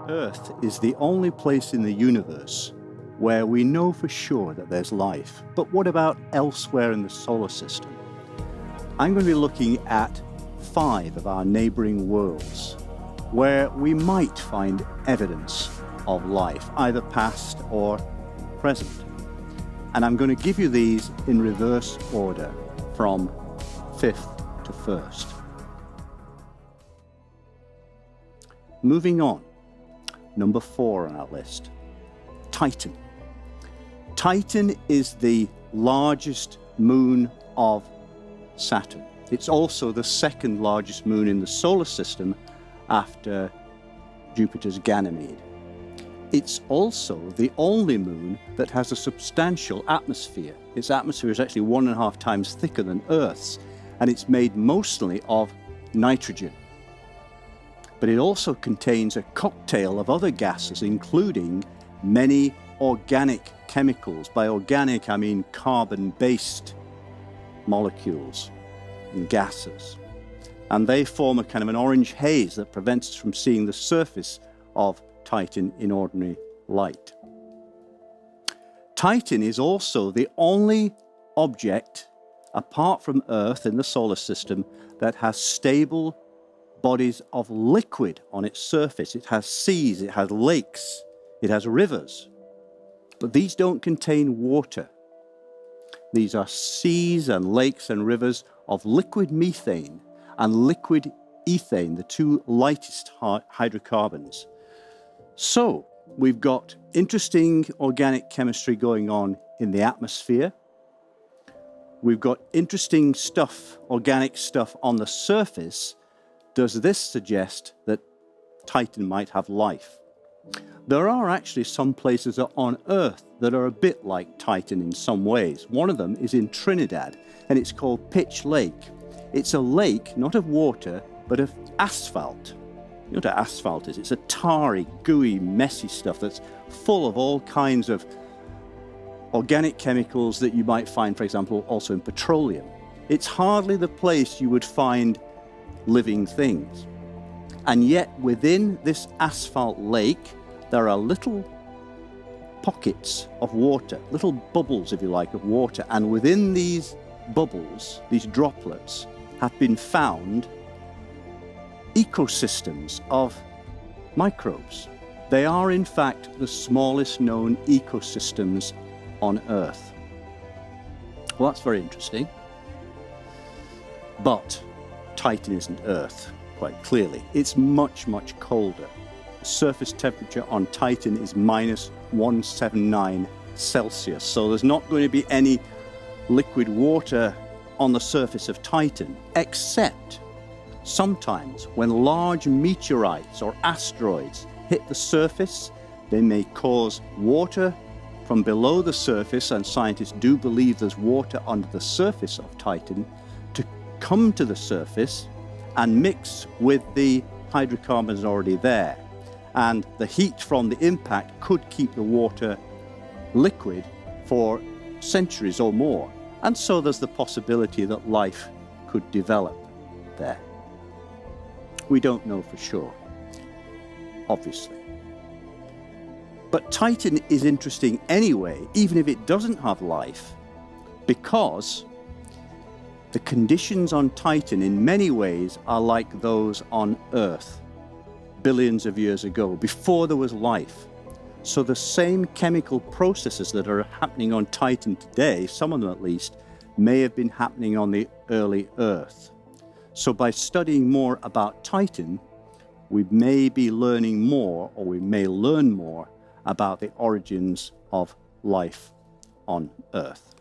Earth is the only place in the universe where we know for sure that there's life. But what about elsewhere in the solar system? I'm going to be looking at 5 of our neighboring worlds where we might find evidence of life, either past or present. And I'm going to give you these in reverse order from 5th to 1st. Moving on, number 4 on our list, Titan. Titan is the largest moon of Saturn. It's also the 2nd largest moon in the solar system after Jupiter's Ganymede. It's also the only moon that has a substantial atmosphere. Its atmosphere is actually 1.5 times thicker than Earth's, and it's made mostly of nitrogen. But it also contains a cocktail of other gases, including many organic chemicals. By organic, I mean carbon-based molecules and gases. And they form a kind of an orange haze that prevents us from seeing the surface of Titan in ordinary light. Titan is also the only object, apart from Earth in the solar system, that has stable bodies of liquid on its surface. It has seas, it has lakes, it has rivers. But these don't contain water. These are seas and lakes and rivers of liquid methane and liquid ethane, the 2 lightest hydrocarbons. So we've got interesting organic chemistry going on in the atmosphere. We've got interesting stuff, organic stuff on the surface. Does this suggest that Titan might have life? There are actually some places on Earth that are a bit like Titan in some ways. One of them is in Trinidad, and it's called Pitch Lake. It's a lake, not of water, but of asphalt. You know what asphalt is? It's a tarry, gooey, messy stuff that's full of all kinds of organic chemicals that you might find, for example, also in petroleum. It's hardly the place you would find living things. And yet within this asphalt lake, there are little pockets of water, little bubbles, if you like, of water. And within these bubbles, these droplets, have been found ecosystems of microbes. They are, in fact, the smallest known ecosystems on Earth. Well, that's very interesting. But Titan isn't Earth, quite clearly. It's much, much colder. The surface temperature on Titan is minus 179 Celsius. So there's not going to be any liquid water on the surface of Titan, except sometimes when large meteorites or asteroids hit the surface, they may cause water from below the surface, and scientists do believe there's water under the surface of Titan, to come to the surface and mix with the hydrocarbons already there. And the heat from the impact could keep the water liquid for centuries or more. And so there's the possibility that life could develop there. We don't know for sure, obviously. But Titan is interesting anyway, even if it doesn't have life, because the conditions on Titan in many ways are like those on Earth billions of years ago, before there was life. So the same chemical processes that are happening on Titan today, some of them at least, may have been happening on the early Earth. So by studying more about Titan, we may be learning more, or we may learn more about the origins of life on Earth.